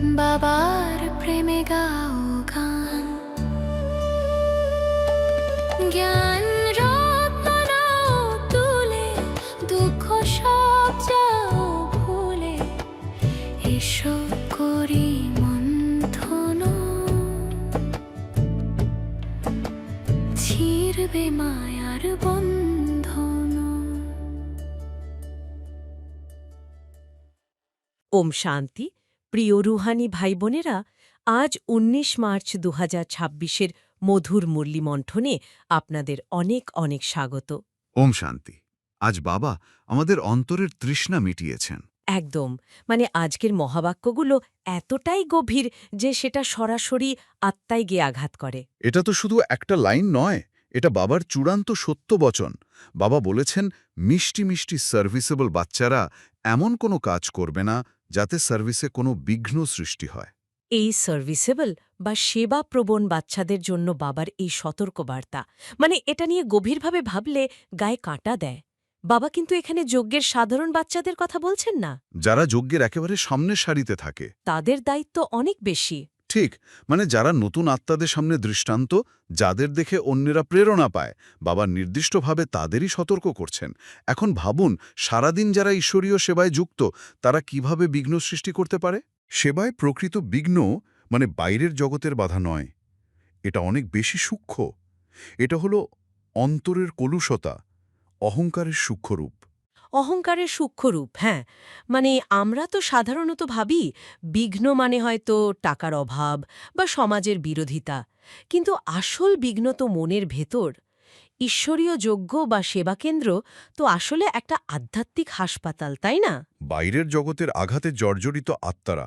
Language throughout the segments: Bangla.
বাবার প্রেমে গাও গান, জ্ঞান রত্ন নাও তুলে, দুঃখ সব যাও ভুলে, এসো করি মন্থন, ছিড়বে মায়ার বন্ধন। ওম শান্তি। প্রিয় রুহানি ভাই বোনেরা, আজ ১৯ মার্চ ২০২৬-এর মধুর মুরলী মন্থনে আপনাদের অনেক অনেক স্বাগত। ওম শান্তি। আজ বাবা আমাদের অন্তরের তৃষ্ণা মিটিয়েছেন। একদম, আজকের মহাবাক্যগুলো এতটাই গভীর যে সেটা সরাসরি আত্মায় গিয়ে আঘাত করে। এটা তো শুধু একটা লাইন নয়, এটা বাবার চূড়ান্ত সত্য বচন। বাবা বলেছেন, মিষ্টি মিষ্টি সার্ভিসেবল বাচ্চারা এমন কোনো কাজ করবে না যাতে সার্ভিসে কোনো বিঘ্ন সৃষ্টি হয়। এই সার্ভিসেবল বা সেবাপ্রবণ বাচ্চাদের জন্য বাবার এই সতর্কবার্তা, এটা নিয়ে গভীরভাবে ভাবলে গায়ে কাঁটা দেয়। বাবা কিন্তু এখানে যজ্ঞের সাধারণ বাচ্চাদের কথা বলছেন না। যারা যজ্ঞের একেবারে সামনের সারিতে থাকে তাদের দায়িত্ব অনেক বেশি। ঠিক, যারা নতুন আত্মাদের সামনে দৃষ্টান্ত, যাদের দেখে অন্যেরা প্রেরণা পায়, বাবা নির্দিষ্টভাবে তাদেরই সতর্ক করছেন। এখন ভাবুন, সারাদিন যারা ঈশ্বরীয় সেবায় যুক্ত, তারা কিভাবে বিঘ্ন সৃষ্টি করতে পারে। সেবায় প্রকৃত বিঘ্ন বাইরের জগতের বাধা নয়, এটা অনেক বেশি সূক্ষ্ম। এটা হলো অন্তরের কলুষতা, অহংকারের সূক্ষ্মরূপ। অহংকারের সূক্ষ্মরূপ, হ্যাঁ। আমরা তো সাধারণত ভাবি বিঘ্ন হয়তো টাকার অভাব বা সমাজের বিরোধিতা, কিন্তু আসল বিঘ্ন তো মনের ভেতর। ঈশ্বরীয় যজ্ঞ বা সেবাকেন্দ্র তো আসলে একটা আধ্যাত্মিক হাসপাতাল, তাই না? বাইরের জগতের আঘাতে জর্জরিত আত্মারা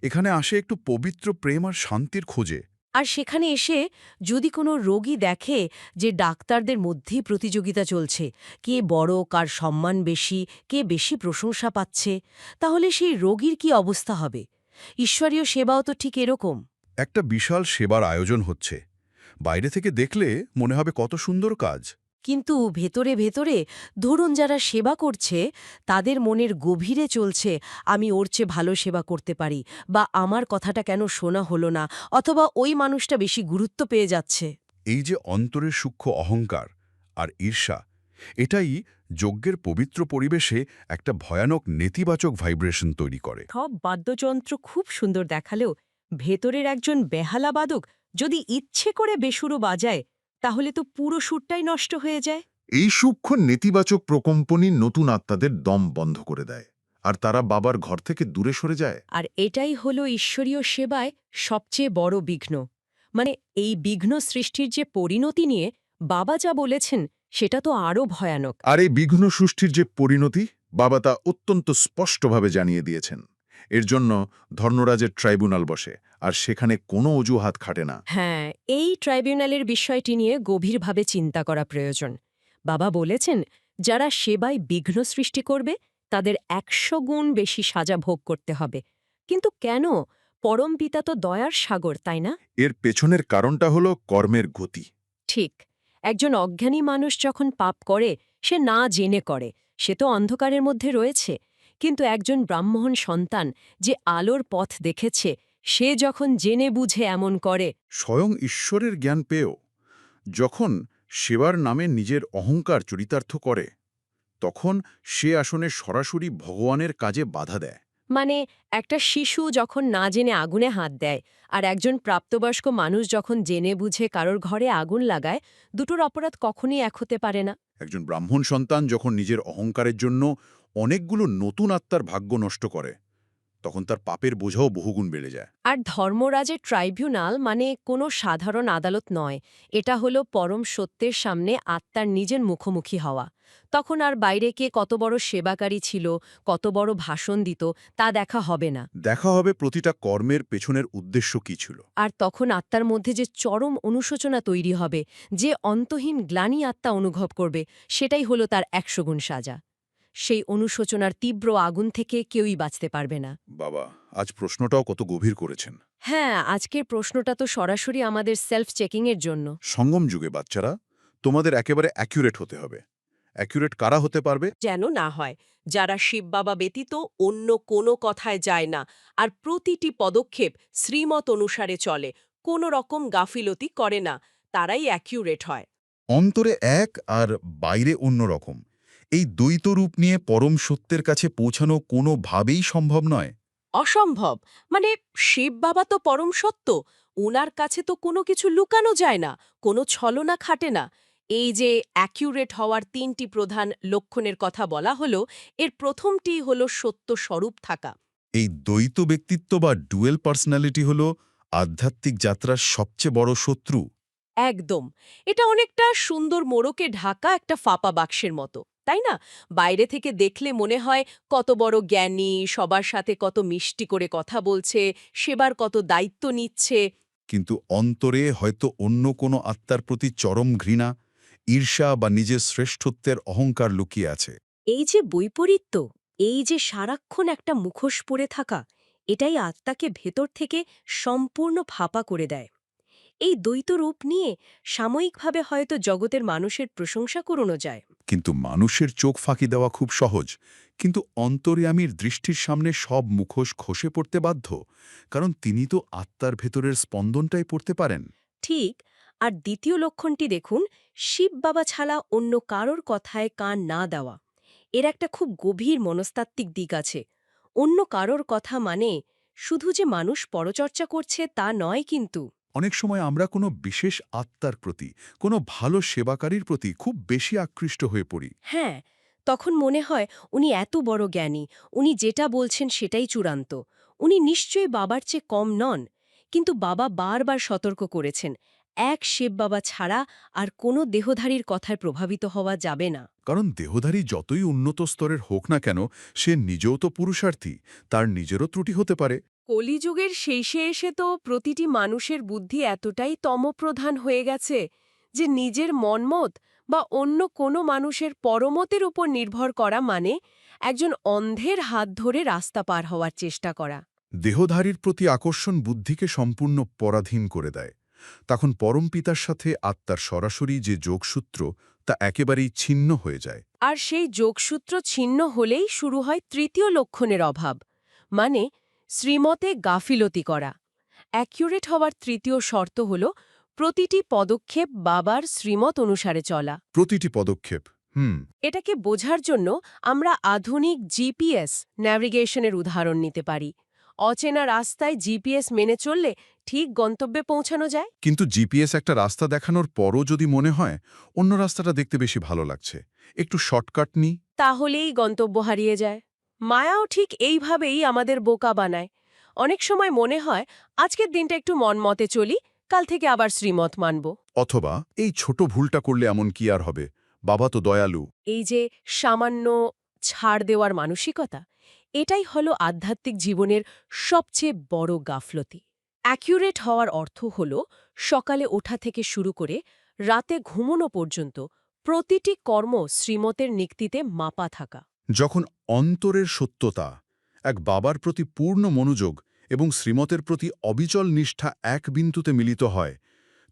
এখানে আসে একটু পবিত্র প্রেম আর শান্তির খোঁজে। আর সেখানে এসে যদি কোনো রোগী দেখে যে ডাক্তারদের মধ্যেই প্রতিযোগিতা চলছে, কে বড়, কার সম্মান বেশি, কে বেশি প্রশংসা পাচ্ছে, তাহলে সেই রোগীর কি অবস্থা হবে? ঈশ্বরীয় সেবাও তো ঠিক এরকম। একটা বিশাল সেবার আয়োজন হচ্ছে, বাইরে থেকে দেখলে মনে হবে কত সুন্দর কাজ, কিন্তু ভেতরে ভেতরে ধরুন যারা সেবা করছে তাদের মনের গভীরে চলছে, আমি ওর চেয়ে ভালো সেবা করতে পারি, বা আমার কথাটা কেন শোনা হলো না, অথবা ওই মানুষটা বেশি গুরুত্ব পেয়ে যাচ্ছে। এই যে অন্তরের সূক্ষ্ম অহংকার আর ঈর্ষা, এটাই যজ্ঞের পবিত্র পরিবেশে একটা ভয়ানক নেতিবাচক ভাইব্রেশন তৈরি করে। সব বাদ্যযন্ত্র খুব সুন্দর দেখালেও ভেতরের একজন বেহালা বাদক যদি ইচ্ছে করে বেসুরো বাজায়, তাহলে তো পুরো সুরটাই নষ্ট হয়ে যায়। এই সূক্ষ্ম নেতিবাচক প্রকম্পনই নতুন আত্মাদের দম বন্ধ করে দেয়, আর তারা বাবার ঘর থেকে দূরে সরে যায়। আর এটাই হলো ঈশ্বরীয় সেবায় সবচেয়ে বড় বিঘ্ন। এই বিঘ্ন সৃষ্টির যে পরিণতি নিয়ে বাবা যা বলেছেন সেটা তো আরও ভয়ানক। আর এই বিঘ্ন সৃষ্টির যে পরিণতি, বাবা তা অত্যন্ত স্পষ্টভাবে জানিয়ে দিয়েছেন। এর জন্য ধর্মরাজের ট্রাইব্যুনাল বসে, আর সেখানে কোনো অজুহাত খাটে না। হ্যাঁ, এই ট্রাইব্যুনালের বিষয়টি নিয়ে গভীরভাবে চিন্তা করা প্রয়োজন। বাবা বলেছেন, যারা সেবায় বিঘ্ন সৃষ্টি করবে তাদের ১০০ গুণ বেশি সাজা ভোগ করতে হবে। কিন্তু কেন? পরমপিতা তো দয়ার সাগর, তাই না? এর পেছনের কারণটা হলো কর্মের গতি। ঠিক। একজন অজ্ঞানী মানুষ যখন পাপ করে, সে না জেনে করে, সে তো অন্ধকারের মধ্যে রয়েছে। কিন্তু একজন ব্রাহ্মণ সন্তান যে আলোর পথ দেখেছে, সে যখন জেনে বুঝে এমন করে, স্বয়ং ঈশ্বরের জ্ঞান পেয়েও যখন সেবার নামে নিজের অহংকার চরিতার্থ করে, তখন সে আসলে সরাসরি ভগবানের কাজে বাধা দেয়। একটা শিশু যখন না জেনে আগুনে হাত দেয়, আর একজন প্রাপ্তবয়স্ক মানুষ যখন জেনে বুঝে কারোর ঘরে আগুন লাগায়, দুটোর অপরাধ কখনই এক হতে পারে না। একজন ব্রাহ্মণ সন্তান যখন নিজের অহংকারের জন্য অনেকগুলো নতুন আত্মার ভাগ্য নষ্ট করে, তখন তার পাপের বোঝাও বহুগুণ বেড়ে যায়। আর ধর্মরাজের ট্রাইব্যুনাল কোনো সাধারণ আদালত নয়, এটা হলো পরম সত্যের সামনে আত্মার নিজের মুখোমুখি হওয়া। তখন আর বাইরে কে কত বড় সেবাকারী ছিল, কত বড় ভাষণ দিত, তা দেখা হবে না। দেখা হবে প্রতিটা কর্মের পেছনের উদ্দেশ্য কী ছিল। আর তখন আত্মার মধ্যে যে চরম অনুশোচনা তৈরি হবে, যে অন্তহীন গ্লানি আত্মা অনুভব করবে, সেটাই হলো তার ১০০ গুণ সাজা। সেই অনুশোচনার তীব্র আগুন থেকে কেউই বাঁচতে পারবে না। বাবা আজ প্রশ্নটাও কত গভীর করেছেন। হ্যাঁ, আজকের প্রশ্নটা তো সরাসরি আমাদের সেলফ চেকিংয়ের জন্য। সঙ্গম যুগে বাচ্চারা, তোমাদের একেবারে অ্যাকুরেট হতে হবে। অ্যাকুরেট কারা হতে পারবে? যেন না হয় যারা শিব বাবা ব্যতীত অন্য কোনো কথায় যায় না আর প্রতিটি পদক্ষেপ শ্রীমত অনুসারে চলে, কোনো রকম গাফিলতি করে না, তারাই অ্যাকিউরেট হয়। অন্তরে এক আর বাইরে অন্যরকম। এই দ্বৈত রূপ নিয়ে পরম সত্যের কাছে পৌঁছানো কোনোভাবেই সম্ভব নয়। অসম্ভব। মানে শিব বাবা তো পরম সত্য, উনার কাছে তো কোনো কিছু লুকানো যায় না, কোনো ছলনা খাটে না। এই যে অ্যাকিউরেট হওয়ার ৩টি প্রধান লক্ষণের কথা বলা হলো, এর প্রথমটি হলো সত্য স্বরূপ থাকা। এই দ্বৈত ব্যক্তিত্ব বা ডুয়েল পার্সোনালিটি হল আধ্যাত্মিক যাত্রার সবচেয়ে বড় শত্রু। একদম। এটা অনেকটা সুন্দর মোড়কে ঢাকা একটা ফাঁপা বাক্সের মতো, তাই না? বাইরে থেকে দেখলে মনে হয় কত বড় জ্ঞানী, সবার সাথে কত মিষ্টি করে কথা বলছে, সেবার কত দায়িত্ব নিচ্ছে। কিন্তু অন্তরে হয়তো অন্য কোনো আত্মার প্রতি চরম ঘৃণা, ঈর্ষা বা নিজের শ্রেষ্ঠত্বের অহংকার লুকিয়ে আছে। এই যে বৈপরীত্য, এই যে সারাক্ষণ একটা মুখোশ পরে থাকা, এটাই আত্মাকে ভেতর থেকে সম্পূর্ণ ফাঁপা করে দেয়। এই দ্বৈত রূপ নিয়ে সাময়িকভাবে হয়তো জগতের মানুষের প্রশংসা করানো যায়। কিন্তু মানুষের চোখ ফাঁকি দেওয়া খুব সহজ, কিন্তু অন্তর্যামীর দৃষ্টির সামনে সব মুখোশ খসে পড়তে বাধ্য, কারণ তিনি তো আত্মার ভেতরের স্পন্দনটাই পড়তে পারেন। ঠিক। আর দ্বিতীয় লক্ষণটি দেখুন, শিব বাবা ছাড়া অন্য কারোর কথায় কান না দেওয়া। এর একটা খুব গভীর মনস্তাত্ত্বিক দিক আছে। অন্য কারোর কথা মানে শুধু যে মানুষ পরচর্চা করছে তা নয় কিন্তু। অনেক সময় আমরা কোনো বিশেষ আত্মার প্রতি, কোনো ভালো সেবাকারীর প্রতি খুব বেশি আকৃষ্ট হয়ে পড়ি। হ্যাঁ, তখন মনে হয় উনি এত বড় জ্ঞানী, উনি যেটা বলছেন সেটাই চূড়ান্ত, উনি নিশ্চয়ই বাবার চেয়ে কম নন। কিন্তু বাবা বারবার সতর্ক করেছেন, এক শিব বাবা ছাড়া আর কোনো দেহধারীর কথায় প্রভাবিত হওয়া যাবে না। কারণ দেহধারী যতই উন্নত স্তরের হোক না কেন, সে নিজেও তো পুরুষার্থী, তার নিজেরও ত্রুটি হতে পারে। কলিযুগের শেষে এসে তো প্রতিটি মানুষের বুদ্ধি এতটাই তমপ্রধান হয়ে গেছে যে নিজের মনমত বা অন্য কোনো মানুষের পরমতের উপর নির্ভর করা মানে একজন অন্ধের হাত ধরে রাস্তা পার হওয়ার চেষ্টা করা। দেহধারীর প্রতি আকর্ষণ বুদ্ধিকে সম্পূর্ণ পরাধীন করে দেয়। তখন পরম পিতার সাথে আত্মার সরাসরি যে যোগসূত্র, তা একেবারেই ছিন্ন হয়ে যায়। আর সেই যোগসূত্র ছিন্ন হলেই শুরু হয় তৃতীয় লক্ষণের অভাব, মানে শ্রীমতে গাফিলতি করা। অ্যাকিউরেট হওয়ার তৃতীয় শর্ত হল প্রতিটি পদক্ষেপ বাবার শ্রীমত অনুসারে চলা। প্রতিটি পদক্ষেপ। এটাকে বোঝার জন্য আমরা আধুনিক জিপিএস ন্যাভিগেশনের উদাহরণ নিতে পারি। অচেনা রাস্তায় জিপিএস মেনে চললে ঠিক গন্তব্যে পৌঁছানো যায়। কিন্তু জিপিএস একটা রাস্তা দেখানোর পরও যদি মনে হয় অন্য রাস্তাটা দেখতে বেশি ভালো লাগছে, একটু শর্টকাট নিই, তাহলেই গন্তব্য হারিয়ে যায়। মায়াও ঠিক এইভাবেই আমাদের বোকা বানায়। অনেক সময় মনে হয় আজকের দিনটা একটু মনমতে চলি, কাল থেকে আবার শ্রীমত মানব। অথবা এই ছোট ভুলটা করলে এমন কি আর হবে, বাবা তো দয়ালু। এই যে সামান্য ছাড় দেওয়ার মানসিকতা, এটাই হলো আধ্যাত্মিক জীবনের সবচেয়ে বড় গাফলতি। অ্যাকিউরেট হওয়ার অর্থ হল সকালে ওঠা থেকে শুরু করে রাতে ঘুমোনো পর্যন্ত প্রতিটি কর্ম শ্রীমতের নিক্তিতে মাপা থাকা। যখন অন্তরের সত্যতা, এক বাবার প্রতি পূর্ণ মনোযোগ এবং শ্রীমতের প্রতি অবিচল নিষ্ঠা এক বিন্দুতে মিলিত হয়,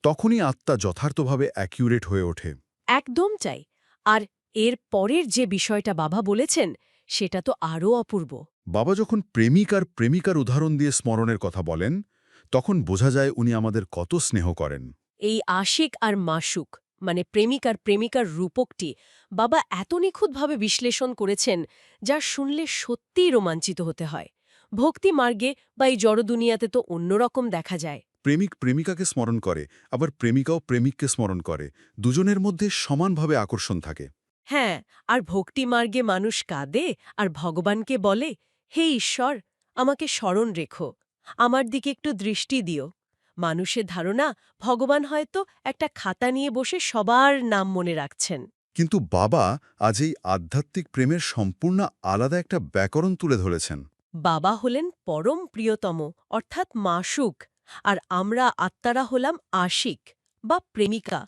তখনই আত্মা যথার্থভাবে অ্যাকিউরেট হয়ে ওঠে। একদম চাই। আর এর পরের যে বিষয়টা বাবা বলেছেন, সেটা তো আরও অপূর্ব। বাবা যখন প্রেমিক আর প্রেমিকার উদাহরণ দিয়ে স্মরণের কথা বলেন, তখন বোঝা যায় উনি আমাদের কত স্নেহ করেন। এই আশিক আর মাসুক, মানে প্রেমিক আর প্রেমিকার রূপকটি বাবা এত নিখুঁতভাবে বিশ্লেষণ করেছেন, যা শুনলে সত্যিই রোমাঞ্চিত হতে হয়। ভক্তি মার্গে বা এই জড় দুনিয়াতে তো অন্যরকম দেখা যায়। প্রেমিক প্রেমিকাকে স্মরণ করে, আবার প্রেমিকাও প্রেমিককে স্মরণ করে, দুজনের মধ্যে সমানভাবে আকর্ষণ থাকে। হ্যাঁ, আর ভক্তি মার্গে মানুষ কাঁদে আর ভগবানকে বলে, হে ঈশ্বর, আমাকে স্মরণ রেখো, আমার দিকে একটু দৃষ্টি দিও। মানুষের ধারণা ভগবান হয়তো একটা খাতা নিয়ে বসে সবার নাম মনে রাখছেন। কিন্তু বাবা আজ এই আধ্যাত্মিক প্রেমের সম্পূর্ণ আলাদা একটা ব্যাকরণ তুলে ধরেছেন। বাবা হলেন পরম প্রিয়তম, অর্থাৎ মাসুক, আর আমরা আত্মারা হলাম আশিক বা প্রেমিকা।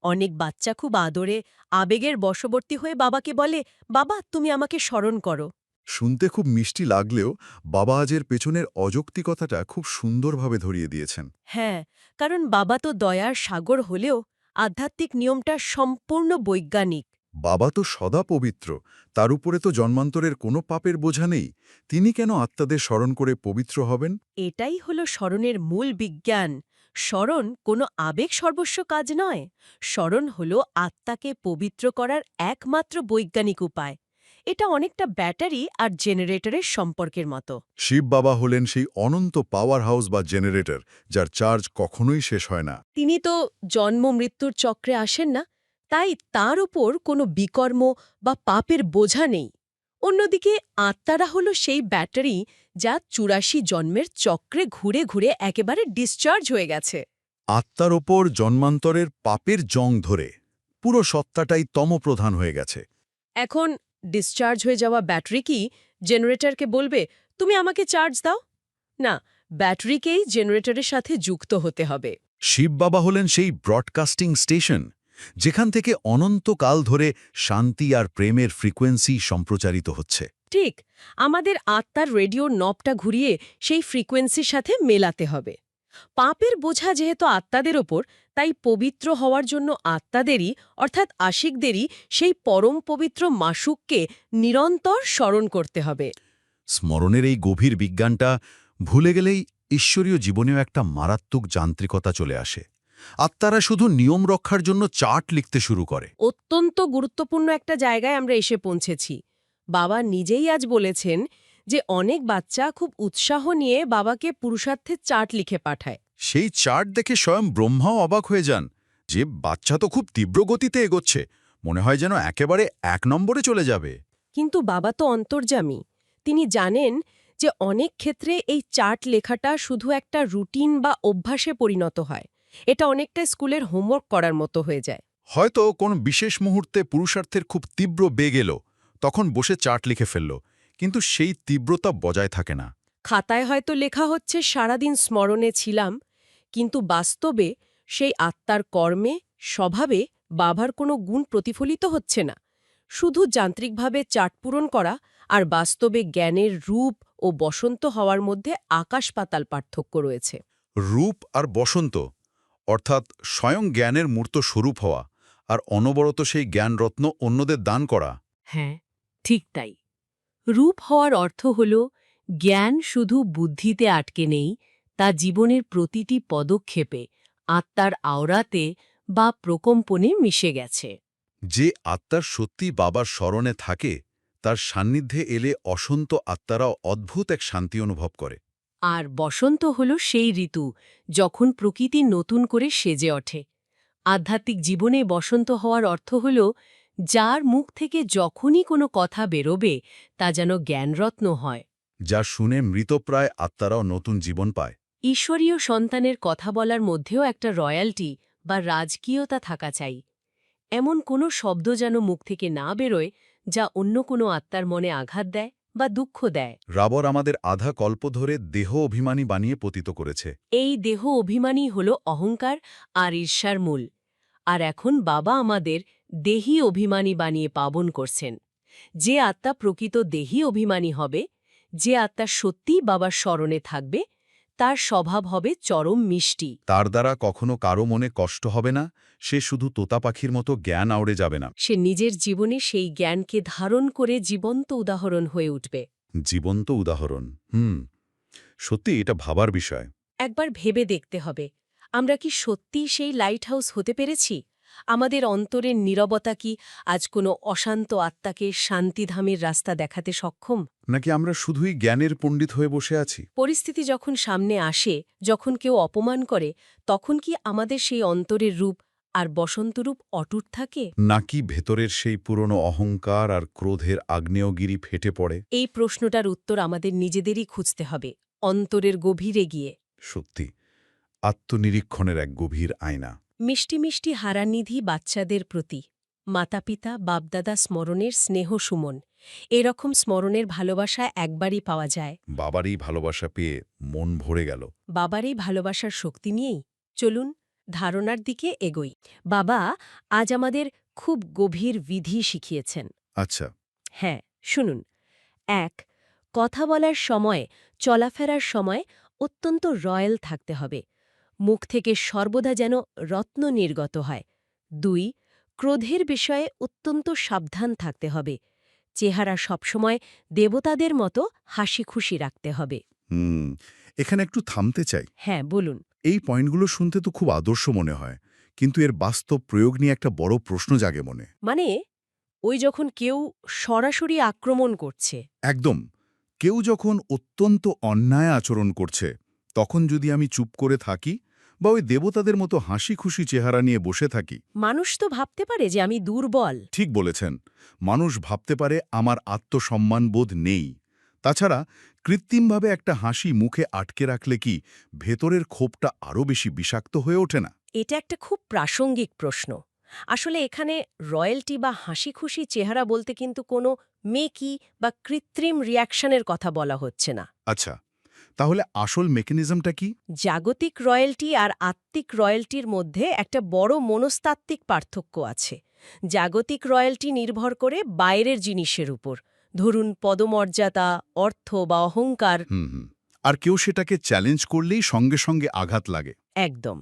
অনেক বাচ্চা খুব আদরে আবেগের বশবর্তী হয়ে বাবাকে বলে, বাবা তুমি আমাকে স্মরণ করো। শুনতে খুব মিষ্টি লাগলেও বাবা আজের পেছনের অযৌক্তিকতাটা খুব সুন্দরভাবে ধরিয়ে দিয়েছেন। হ্যাঁ, কারণ বাবা তো দয়ার সাগর হলেও আধ্যাত্মিক নিয়মটা সম্পূর্ণ বৈজ্ঞানিক। বাবা তো সদা পবিত্র, তার উপরে তো জন্মান্তরের কোনো পাপের বোঝা নেই। তিনি কেন আত্মাদের স্মরণ করে পবিত্র হবেন? এটাই হলো স্মরণের মূল বিজ্ঞান। স্মরণ কোনো আবেগ সর্বস্ব কাজ নয়। স্মরণ হলো আত্মাকে পবিত্র করার একমাত্র বৈজ্ঞানিক উপায়। এটা অনেকটা ব্যাটারি আর জেনারেটরের সম্পর্কের মতো। শিব বাবা হলেন সেই অনন্ত পাওয়ার হাউস বা জেনারেটর, যার চার্জ কখনোই শেষ হয় না। তিনি তো জন্ম মৃত্যুর চক্রে আসেন না, তাই তার উপর কোনো বিকর্ম বা পাপের বোঝা নেই। অন্যদিকে আত্মারা হলো সেই ব্যাটারি যা ৮৪ জন্মের চক্রে ঘুরে ঘুরে একেবারে ডিসচার্জ হয়ে গেছে। আত্মার ওপর জন্মান্তরের পাপের জং ধরে পুরো সত্তাটাই তমপ্রধান হয়ে গেছে। এখন ডিসচার্জ হয়ে যাওয়া ব্যাটারি কি জেনারেটরকে বলবে, তুমি আমাকে চার্জ দাও? না, ব্যাটারিকেই জেনারেটরের সাথে যুক্ত হতে হবে। শিব বাবা হলেন সেই ব্রডকাস্টিং স্টেশন, যেখান থেকে অনন্তকাল ধরে শান্তি আর প্রেমের ফ্রিকোয়েন্সি সম্প্রচারিত হচ্ছে। ঠিক, আমাদের আত্মার রেডিওর নবটা ঘুরিয়ে সেই ফ্রিকোয়েন্সির সাথে মেলাতে হবে। পাপের বোঝা যেহেতু আত্মাদের ওপর, তাই পবিত্র হওয়ার জন্য আত্মাদেরই অর্থাৎ আশিকদেরই সেই পরম পবিত্র মাসুককে নিরন্তর স্মরণ করতে হবে। স্মরণের এই গভীর বিজ্ঞানটা ভুলে গেলেই ঈশ্বরীয় জীবনেও একটা মারাত্মক যান্ত্রিকতা চলে আসে। আত্মারা শুধু নিয়ম রক্ষার জন্য চার্ট লিখতে শুরু করে। অত্যন্ত গুরুত্বপূর্ণ একটা জায়গায় আমরা এসে পৌঁছেছি। বাবা নিজেই আজ বলেছেন যে অনেক বাচ্চা খুব উৎসাহ নিয়ে বাবাকে পুরুষার্থের চার্ট লিখে পাঠায়। সেই চার্ট দেখে স্বয়ং ব্রহ্মাও অবাক হয়ে যান, যে বাচ্চা তো খুব তীব্র গতিতে এগোচ্ছে, মনে হয় যেন একেবারে ১ নম্বরে চলে যাবে। কিন্তু বাবা তো অন্তর্যামী। তিনি জানেন যে অনেক ক্ষেত্রে এই চার্ট লেখাটা শুধু একটা রুটিন বা অভ্যাসে পরিণত হয়। এটা অনেকটা স্কুলের হোমওয়ার্ক করার মতো হয়ে যায়। হয়তো কোন বিশেষ মুহূর্তে পুরুষার্থের খুব তীব্র বেগ এলো, তখন বসে চার্ট লিখে ফেলল, কিন্তু সেই তীব্রতা বজায় থাকে না। খাতায় হয়তো লেখা হচ্ছে সারাদিন স্মরণে ছিলাম, কিন্তু বাস্তবে সেই আত্মার কর্মে, স্বভাবে বাবার কোনো গুণ প্রতিফলিত হচ্ছে না। শুধু যান্ত্রিকভাবে চার্ট পূরণ করা আর বাস্তবে জ্ঞানের রূপ ও বসন্ত হওয়ার মধ্যে আকাশ-পাতাল পার্থক্য রয়েছে। রূপ আর বসন্ত, অর্থাৎ স্বয়ং জ্ঞানের মূর্ত স্বরূপ হওয়া, আর অনবরত সেই জ্ঞানরত্ন অন্যদের দান করা। হ্যাঁ, ঠিক তাই। রূপ হওয়ার অর্থ হল জ্ঞান শুধু বুদ্ধিতে আটকে নেই, তা জীবনের প্রতিটি পদক্ষেপে, আত্মার আওড়াতে বা প্রকম্পনে মিশে গেছে। যে আত্মার সত্যি বাবার স্মরণে থাকে, তার সান্নিধ্যে এলে অসন্ত আত্মারাও অদ্ভুত এক শান্তি অনুভব করে। আর বসন্ত হল সেই ঋতু যখন প্রকৃতি নতুন করে সেজে ওঠে। আধ্যাত্মিক জীবনে বসন্ত হওয়ার অর্থ হল যার মুখ থেকে যখনই কোনো কথা বেরোবে তা যেন জ্ঞানরত্ন হয়। যা শুনে মৃতপ্রায় আত্মারাও নতুন জীবন পায়। ঈশ্বরীয় সন্তানের কথা বলার মধ্যেও একটা রয়্যালটি বা রাজকীয়তা থাকা চাই। এমন কোনো শব্দ যেন মুখ থেকে না বেরোয় যা অন্য কোনো আত্মার মনে আঘাত দেয় বা দুঃখ দেয়। রাবর আমাদের আধা কল্প ধরে দেহ অভিমানী বানিয়ে পতিত করেছে। এই দেহ অভিমানী হল অহংকার আর ঈর্ষার মূল। আর এখন বাবা আমাদের দেহী অভিমানী বানিয়ে পাবন করছেন। যে আত্মা প্রকৃত দেহী অভিমানী হবে, যে আত্মা সত্যিই বাবার স্মরণে থাকবে, তার স্বভাব হবে চরম মিষ্টি। তার দ্বারা কখনো কারো মনে কষ্ট হবে না, সে শুধু তোতা পাখির মতো জ্ঞান আওড়ে যাবে না। সে নিজের জীবনে সেই জ্ঞানকে ধারণ করে জীবন্ত উদাহরণ হয়ে উঠবে। জীবন্ত উদাহরণ। সত্যি এটা ভাবার বিষয়। একবার ভেবে দেখতে হবে, আমরা কি সত্যিই সেই লাইট হাউস হতে পেরেছি? আমাদের অন্তরের নীরবতা কি আজ কোনো অশান্ত আত্মাকে শান্তিধামের রাস্তা দেখাতে সক্ষম? নাকি আমরা শুধুই জ্ঞানের পণ্ডিত হয়ে বসে আছি? পরিস্থিতি যখন সামনে আসে, যখন কেউ অপমান করে, তখন কি আমাদের সেই অন্তরের রূপ আর বসন্তরূপ অটুট থাকে? নাকি ভেতরের সেই পুরনো অহংকার আর ক্রোধের আগ্নেয়গিরি ফেটে পড়ে? এই প্রশ্নটার উত্তর আমাদের নিজেদেরই খুঁজতে হবে, অন্তরের গভীরে গিয়ে। সত্যি, আত্মনিরীক্ষণের এক গভীর আয়না। মিষ্টি মিষ্টি হারানিধি বাচ্চাদের প্রতি মাতাপিতা বাপদাদা স্মরণের স্নেহ সুমন। এরকম স্মরণের ভালোবাসা একবারই পাওয়া যায়। বাবারই ভালোবাসা পেয়ে মন ভরে গেল। বাবার এই ভালোবাসার শক্তি নিয়েই চলুন ধারণার দিকে এগোই। বাবা আজ আমাদের খুব গভীর বিধি শিখিয়েছেন। আচ্ছা। হ্যাঁ, শুনুন। ১. কথা বলার সময়, চলাফেরার সময় অত্যন্ত রয়্যাল থাকতে হবে। মুখ থেকে সর্বদা যেন রত্ন নির্গত হয়। ২. ক্রোধের বিষয়ে অত্যন্ত সাবধান থাকতে হবে। চেহারা সবসময় দেবতাদের মতো হাসি খুশি রাখতে হবে। এখানে একটু থামতে চাই। হ্যাঁ, বলুন। এই পয়েন্টগুলো শুনতে তো খুব আদর্শ মনে হয়, কিন্তু এর বাস্তব প্রয়োগ নিয়ে একটা বড় প্রশ্ন জাগে মনে। মানে ওই যখন কেউ সরাসরি আক্রমণ করছে, একদম। কেউ যখন অত্যন্ত অন্যায় আচরণ করছে, তখন যদি আমি চুপ করে থাকি বা ওই দেবতাদের মতো হাসি খুশি চেহারা নিয়ে বসে থাকি। মানুষ তো ভাবতে পারে যে আমি দুর্বল। ঠিক বলেছেন, মানুষ ভাবতে পারে আমার আত্মসম্মানবোধ নেই। তাছাড়া কৃত্রিমভাবে একটা হাসি মুখে আটকে রাখলে কি ভেতরের ক্ষোভটা আরও বেশি বিষাক্ত হয়ে ওঠে না? এটা একটা খুব প্রাসঙ্গিক প্রশ্ন। আসলে এখানে রয়্যালটি বা হাসি খুশি চেহারা বলতে কিন্তু কোনো মেকি বা কৃত্রিম রিয়াকশনের কথা বলা হচ্ছে না। আচ্ছা, তাহলে আসল মেকানিজমটা কি? জাগতিক রয়্যালটি আর আত্মিক রয়্যালটির মধ্যে একটা বড় মনস্তাত্ত্বিক পার্থক্য আছে। জাগতিক রয়্যালটি নির্ভর করে বাইরের জিনিসের উপর, ধরুন পদমর্যাদা, অর্থ বা অহংকার। হুম। আর কেউ সেটাকে চ্যালেঞ্জ করলেই সঙ্গে সঙ্গে আঘাত লাগে। একদম।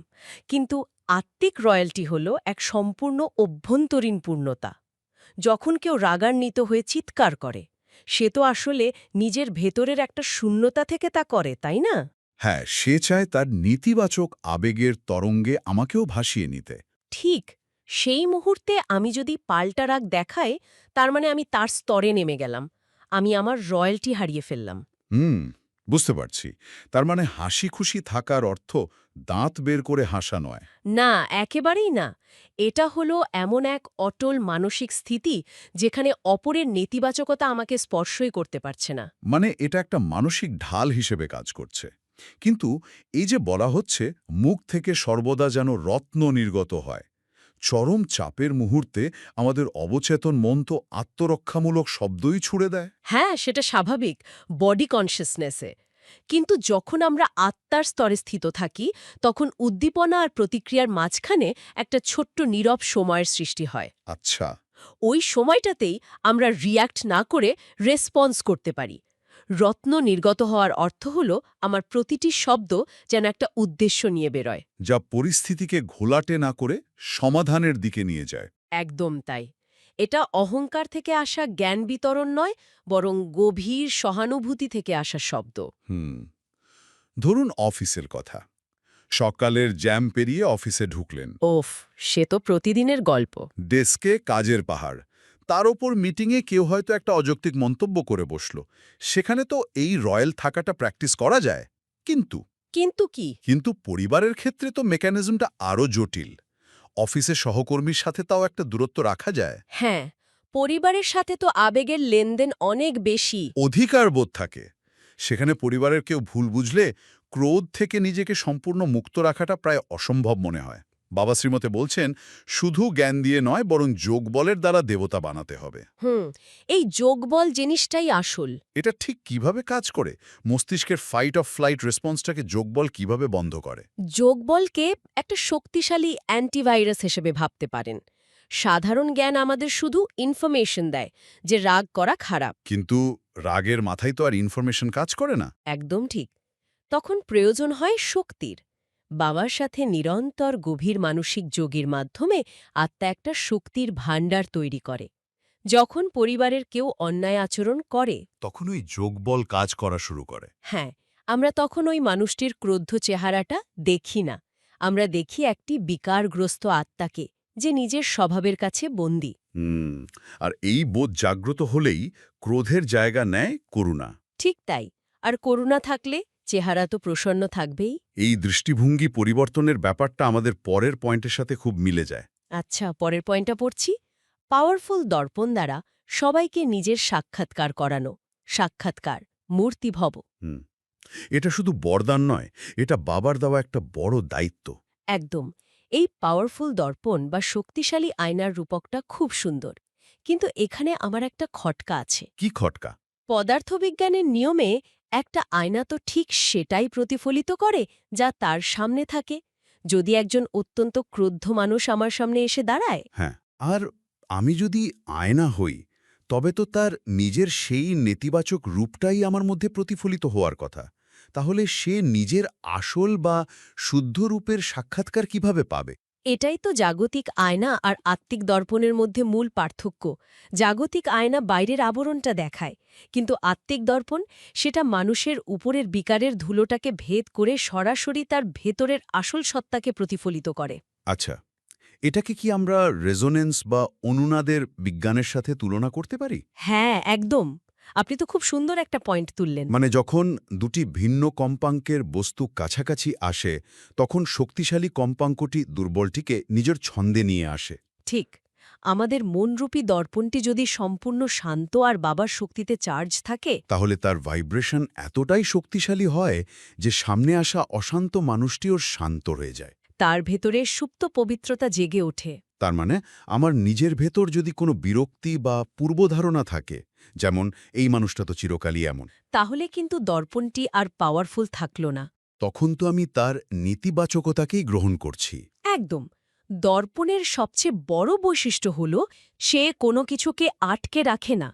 কিন্তু আত্মিক রয়্যালটি হল এক সম্পূর্ণ অভ্যন্তরীণ পূর্ণতা। যখন কেউ রাগান্বিত হয়ে চিৎকার করে, সে তো আসলে নিজের ভেতরের একটা শূন্যতা থেকে তা করে, তাই না? হ্যাঁ, সে চায় তার নেতিবাচক আবেগের তরঙ্গে আমাকেও ভাসিয়ে নিতে। ঠিক সেই মুহূর্তে আমি যদি পাল্টা রাগ দেখাই, তার মানে আমি তার স্তরে নেমে গেলাম। আমি আমার রয়্যালটি হারিয়ে ফেললাম। বুঝতে পারছি। তার মানে হাসি খুশি থাকার অর্থ দাঁত বের করে হাসা নয়। না, একেবারেই না। এটা হলো এমন এক অটল মানসিক স্থিতি যেখানে অপরের নেতিবাচকতা আমাকে স্পর্শই করতে পারছে না। মানে এটা একটা মানসিক ঢাল হিসেবে কাজ করছে। কিন্তু এই যে বলা হচ্ছে মুখ থেকে সর্বদা যেন রত্ন নির্গত হয়, চরম চাপের মুহূর্তে আমাদের অবচেতন মন তো আত্মরক্ষামূলক শব্দই ছুড়ে দেয়। হ্যাঁ, সেটা স্বাভাবিক বডি কনসিয়াসনেসে। কিন্তু যখন আমরা আত্মার স্তরে স্থিত থাকি, তখন উদ্দীপনা আর প্রতিক্রিয়ার মাঝখানে একটা ছোট্ট নীরব সময়ের সৃষ্টি হয়। আচ্ছা। ওই সময়টাতেই আমরা রিয়্যাক্ট না করে রেসপন্স করতে পারি। রত্ন নির্গত হওয়ার অর্থ হল আমার প্রতিটি শব্দ যেন একটা উদ্দেশ্য নিয়ে বেরোয়। যা পরিস্থিতিকে ঘোলাটে না করে সমাধানের দিকে নিয়ে যায়। একদম তাই। এটা অহংকার থেকে আসা জ্ঞান বিতরণ নয়, বরং গভীর সহানুভূতি থেকে আসা শব্দ। ধরুন অফিসের কথা। সকালের জ্যাম পেরিয়ে অফিসে ঢুকলেন। ওফ, সে তো প্রতিদিনের গল্প। ডেস্কে কাজের পাহাড়, তার ওপর মিটিংয়ে কেউ হয়তো একটা অযৌক্তিক মন্তব্য করে বসল। সেখানে তো এই রয়্যাল থাকাটা প্র্যাকটিস করা যায়, কিন্তু কিন্তু কি? কিন্তু পরিবারের ক্ষেত্রে তো মেকানিজমটা আরও জটিল। অফিসে সহকর্মীর সাথে তাও একটা দূরত্ব রাখা যায়। হ্যাঁ, পরিবারের সাথে তো আবেগের লেনদেন অনেক বেশি। অধিকার বোধ থাকে। সেখানে পরিবারের কেউ ভুল বুঝলে ক্রোধ থেকে নিজেকে সম্পূর্ণ মুক্ত রাখাটা প্রায় অসম্ভব মনে হয়। বাবা শ্রীমতে বলছেন, শুধু জ্ঞান দিয়ে নয়, বরং যোগবলের দ্বারা দেবতা বানাতে হবে। এই যোগবল জিনিসটাই আসল। এটা ঠিক কিভাবে কাজ করে? মস্তিষ্কের ফাইট অফ ফ্লাইট রেসপন্সটাকে যোগবল কিভাবে বন্ধ করে? যোগবলকে একটা শক্তিশালী অ্যান্টিভাইরাস হিসেবে ভাবতে পারেন। সাধারণ জ্ঞান আমাদের শুধু ইনফরমেশন দেয় যে রাগ করা খারাপ। কিন্তু রাগের মাথায় তো আর ইনফরমেশন কাজ করে না। একদম ঠিক। তখন প্রয়োজন হয় শক্তির। বাবার সাথে নিরন্তর গভীর মানসিক যোগের মাধ্যমে আত্মা একটা শক্তির ভাণ্ডার তৈরি করে। যখন পরিবারের কেউ অন্যায় আচরণ করে, তখন ওই যোগবল কাজ করা শুরু করে। হ্যাঁ, আমরা তখন ওই মানুষটির ক্রুদ্ধ চেহারাটা দেখি না। আমরা দেখি একটি বিকারগ্রস্ত আত্মাকে, যে নিজের স্বভাবের কাছে বন্দী। আর এই বোধ জাগ্রত হলেই ক্রোধের জায়গা নেয় করুণা। ঠিক তাই। আর করুণা থাকলে চেহারা তো প্রসন্ন থাকবেই। এই দৃষ্টিভঙ্গি পরিবর্তনের ব্যাপারটা আমাদের পরের পয়েন্টের সাথে খুব মিলে যায়। আচ্ছা, পরের পয়েন্টটা পড়ছি। পাওয়ারফুল দর্পণ দ্বারা সবাইকে নিজের সাক্ষাৎকার করানো। সাক্ষাৎকার, মূর্তিভব। এটা শুধু বরদান নয়, এটা বাবার দেওয়া একটা বড় দায়িত্ব। একদম। এই পাওয়ারফুল দর্পণ বা শক্তিশালী আয়নার রূপকটা খুব সুন্দর। কিন্তু এখানে আমার একটা খটকা আছে। কি খটকা? পদার্থবিজ্ঞানের নিয়মে একটা আয়না তো ঠিক সেটাই প্রতিফলিত করে যা তার সামনে থাকে। যদি একজন অত্যন্ত ক্রুদ্ধ মানুষ আমার সামনে এসে দাঁড়ায়, হ্যাঁ, আর আমি যদি আয়না হই, তবে তো তার নিজের সেই নেতিবাচক রূপটাই আমার মধ্যে প্রতিফলিত হওয়ার কথা। তাহলে সে নিজের আসল বা শুদ্ধ রূপের সাক্ষাৎকার কিভাবে পাবে? এটাই তো জাগতিক আয়না আর আত্মিক দর্পণের মধ্যে মূল পার্থক্য। জাগতিক আয়না বাইরের আবরণটা দেখায়, কিন্তু আত্মিক দর্পণ সেটা মানুষের উপরের বিকারের ধুলোটাকে ভেদ করে সরাসরি তার ভেতরের আসল সত্তাকে প্রতিফলিত করে। আচ্ছা, এটাকে কি আমরা রেজোনেন্স বা অনুনাদের বিজ্ঞানের সাথে তুলনা করতে পারি? হ্যাঁ, একদম। আপনি তো খুব সুন্দর একটা পয়েন্ট তুললেন। মানে যখন দুটি ভিন্ন কম্পাঙ্কের বস্তু কাছাকাছি আসে, তখন শক্তিশালী কম্পাঙ্কটি দুর্বলটিকে নিজের ছন্দে নিয়ে আসে। ঠিক। আমাদের মনরূপী দর্পণটি যদি সম্পূর্ণ শান্ত আর বাবার শক্তিতে চার্জ থাকে, তাহলে তার ভাইব্রেশন এতটাই শক্তিশালী হয় যে সামনে আসা অশান্ত মানুষটিও শান্ত হয়ে যায়। তার ভেতরে সুপ্ত পবিত্রতা জেগে ওঠে। তার মানে আমার নিজের ভেতর যদি কোনো বিরক্তি বা পূর্বধারণা থাকে, যেমন এই মানুষটা তো চিরকালই এমন, তাহলে কিন্তু দর্পণটি আর পাওয়ারফুল থাকল না। তখন তো আমি তার নেতিবাচকতাকেই গ্রহণ করছি। একদম। দর্পণের সবচেয়ে বড় বৈশিষ্ট্য হল সে কোনো কিছুকে আটকে রাখে না।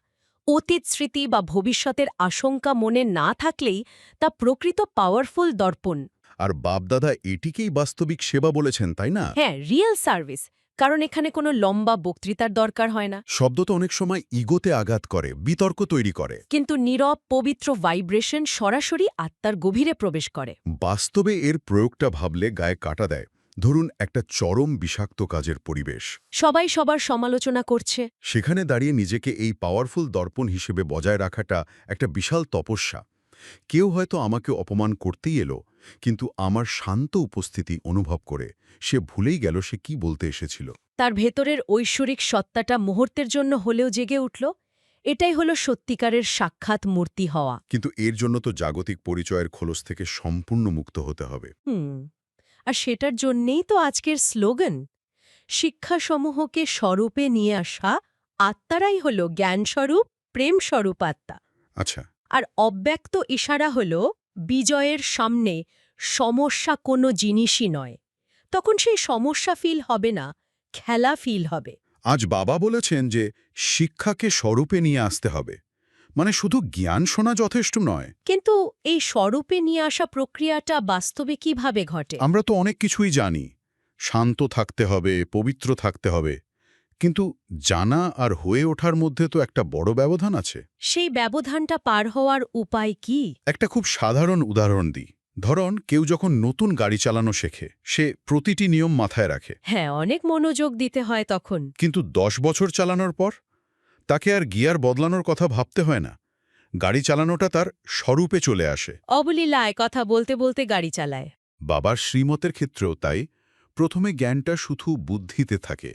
অতীত স্মৃতি বা ভবিষ্যতের আশঙ্কা মনে না থাকলেই তা প্রকৃত পাওয়ারফুল দর্পণ। আর বাপদাদা এটিকেই বাস্তবিক সেবা বলেছেন, তাই না? হ্যাঁ, রিয়েল সার্ভিস। কারণ এখানে কোনো লম্বা বক্তৃতার দরকার হয় না, শব্দ তো অনেক সময় ইগোতে আঘাত করে, বিতর্ক তৈরি করে। কিন্তু নীরব পবিত্র ভাইব্রেশন সরাসরি আত্মার গভীরে প্রবেশ করে। বাস্তবে এর প্রয়োগটা ভাবলে গায়ে কাটা দেয়। ধরুন একটা চরম বিষাক্ত কাজের পরিবেশ, সবাই সবার সমালোচনা করছে। সেখানে দাঁড়িয়ে নিজেকে এই পাওয়ারফুল দর্পণ হিসেবে বজায় রাখাটা একটা বিশাল তপস্যা। কেউ হয়তো আমাকে অপমান করতেই এলো, কিন্তু আমার শান্ত উপস্থিতি অনুভব করে সে ভুলেই গেল সে কি বলতে এসেছিল। তার ভেতরের ঐশ্বরিক সত্তাটা মুহূর্তের জন্য হলেও জেগে উঠল। এটাই হলো সত্যিকারের সাক্ষাৎ মূর্তি হওয়া। কিন্তু এর জন্য তো জাগতিক পরিচয়ের খোলস থেকে সম্পূর্ণ মুক্ত হতে হবে। আর সেটার জন্যেই তো আজকের স্লোগান, শিক্ষাসমূহকে স্বরূপে নিয়ে আসা আত্মারাই হল জ্ঞানস্বরূপ, প্রেমস্বরূপ আত্মা। আচ্ছা, আর অব্যক্ত ইশারা হল বিজয়ের সামনে সমস্যা কোনো জিনিসই নয়। তখন সেই সমস্যা ফিল হবে না, খেলা ফিল হবে। আজ বাবা বলেছেন যে শিক্ষাকে স্বরূপে নিয়ে আসতে হবে, মানে শুধু জ্ঞান শোনা যথেষ্ট নয়। কিন্তু এই স্বরূপে নিয়ে আসা প্রক্রিয়াটা বাস্তবে কিভাবে ঘটে? আমরা তো অনেক কিছুই জানি, শান্ত থাকতে হবে, পবিত্র থাকতে হবে, কিন্তু জানা আর হয়ে ওঠার মধ্যে তো একটা বড় ব্যবধান আছে। সেই ব্যবধানটা পার হওয়ার উপায় কি? একটা খুব সাধারণ উদাহরণ দিই। ধরুন কেউ যখন নতুন গাড়ি চালানো শেখে, সে প্রতিটি নিয়ম মাথায় রাখে, হ্যাঁ, অনেক মনোযোগ দিতে হয় তখন। কিন্তু 10 বছর চালানোর পর তাকে আর গিয়ার বদলানোর কথা ভাবতে হয় না। গাড়ি চালানোটা তার স্বরূপে চলে আসে। অবলীলায় কথা বলতে বলতে গাড়ি চালায়। বাবার শ্রীমতের ক্ষেত্রেও তাই। প্রথমে জ্ঞানটা শুধু বুদ্ধিতে থাকে,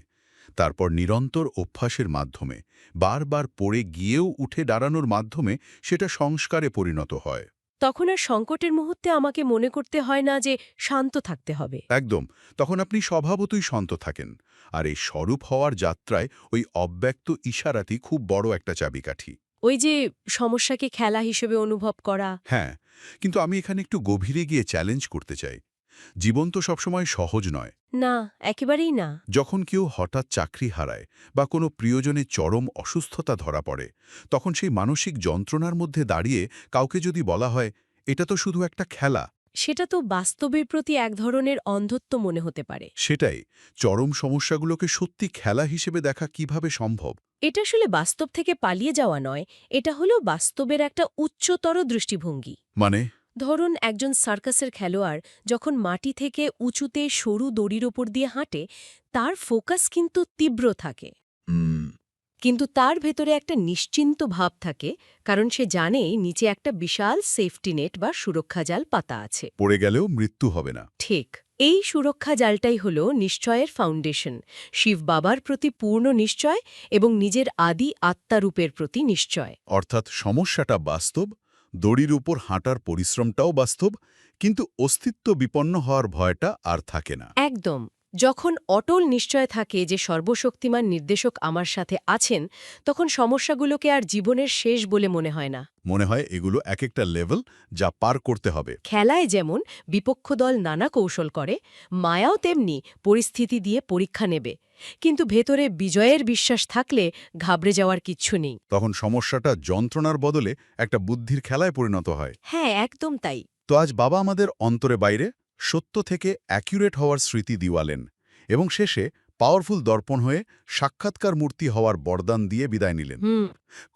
তারপর নিরন্তর অভ্যাসের মাধ্যমে, বারবার পড়ে গিয়েও উঠে দাঁড়ানোর মাধ্যমে সেটা সংস্কারে পরিণত হয়। তখন আর সংকটের মুহূর্তে আমাকে মনে করতে হয় না যে শান্ত থাকতে হবে। একদম, তখন আপনি স্বভাবতই শান্ত থাকেন। আর এই স্বরূপ হওয়ার যাত্রায় ওই অব্যক্ত ইশারাটি খুব বড় একটা চাবিকাঠি। ওই যে সমস্যাকে খেলা হিসেবে অনুভব করা। হ্যাঁ, কিন্তু আমি এখানে একটু গভীরে গিয়ে চ্যালেঞ্জ করতে চাই। জীবন তো সবসময় সহজ নয়। না, একেবারেই না। যখন কেউ হঠাৎ চাকরি হারায় বা কোনো প্রিয়জনের চরম অসুস্থতা ধরা পড়ে, তখন সেই মানসিক যন্ত্রণার মধ্যে দাঁড়িয়ে কাউকে যদি বলা হয় এটা তো শুধু একটা খেলা, সেটা তো বাস্তবের প্রতি এক ধরনের অন্ধত্ব মনে হতে পারে। সেটাই, চরম সমস্যাগুলোকে সত্যি খেলা হিসেবে দেখা কিভাবে সম্ভব? এটা আসলে বাস্তব থেকে পালিয়ে যাওয়া নয়, এটা হলো বাস্তবের একটা উচ্চতর দৃষ্টিভঙ্গি। মানে ধরুন একজন সার্কাসের খেলোয়াড় যখন মাটি থেকে উঁচুতে সরু দড়ির ওপর দিয়ে হাঁটে, তার ফোকাস কিন্তু তীব্র থাকে, কিন্তু তার ভেতরে একটা নিশ্চিন্ত ভাব থাকে, কারণ সে জানে নিচে একটা বিশাল সেফটি নেট বা সুরক্ষা জাল পাতা আছে। পড়ে গেলেও মৃত্যু হবে না। ঠিক, এই সুরক্ষা জালটাই হল নিশ্চয়ের ফাউন্ডেশন, শিব বাবার প্রতি পূর্ণ নিশ্চয় এবং নিজের আদি আত্মারূপের প্রতি নিশ্চয়। অর্থাৎ সমস্যাটা বাস্তব, দড়ির উপর হাঁটার পরিশ্রমটাও বাস্তব, কিন্তু অস্তিত্ব বিপন্ন হওয়ার ভয়টা আর থাকে না। একদম। যখন অটল নিশ্চয় থাকে যে সর্বশক্তিমান নির্দেশক আমার সাথে আছেন, তখন সমস্যাগুলোকে আর জীবনের শেষ বলে মনে হয় না। মনে হয় এগুলো এক একটা লেভেল যা পার করতে হবে। খেলায় যেমন বিপক্ষ দল নানা কৌশল করে, মায়াও তেমনি পরিস্থিতি দিয়ে পরীক্ষা নেবে, কিন্তু ভেতরে বিজয়ের বিশ্বাস থাকলে ঘাবড়ে যাওয়ার কিচ্ছু নেই। তখন সমস্যাটা যন্ত্রণার বদলে একটা বুদ্ধির খেলায় পরিণত হয়। হ্যাঁ, একদম তাই। তো আজ বাবা আমাদের অন্তরে বাইরে সত্য থেকে অ্যাকিউরেট হওয়ার স্মৃতি দিওয়ালেন, এবং শেষে পাওয়ারফুল দর্পণ হয়ে সাক্ষাৎকার মূর্তি হওয়ার বরদান দিয়ে বিদায় নিলেন।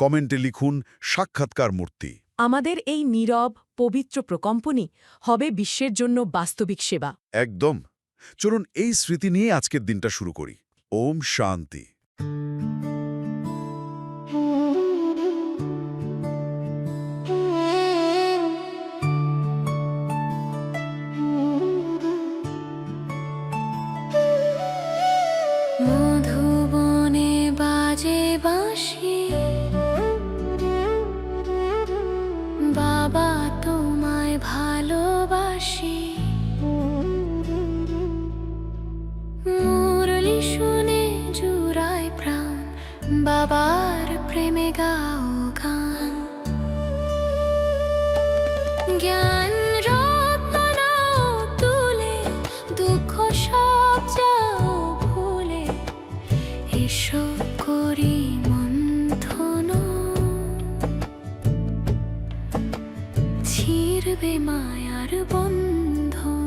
কমেন্টে লিখুন সাক্ষাৎকার মূর্তি। আমাদের এই নীরব পবিত্র প্রকম্পনই হবে বিশ্বের জন্য বাস্তবিক সেবা। একদম। চলুন এই স্মৃতি নিয়ে আজকের দিনটা শুরু করি। ওম শান্তি। মধুবনে বাজে বাঁশি, বাবা তোমায় ভালোবাসি। মুরলি শুনে জুড়ায় প্রাণ, বাবার প্রেমে গাও গান। জ্ঞান রত্ন নাও তুলে, দুঃখ সব যাও ভুলে, এসো করি মন্থন, ছিড়বে মায়ার বন্ধন।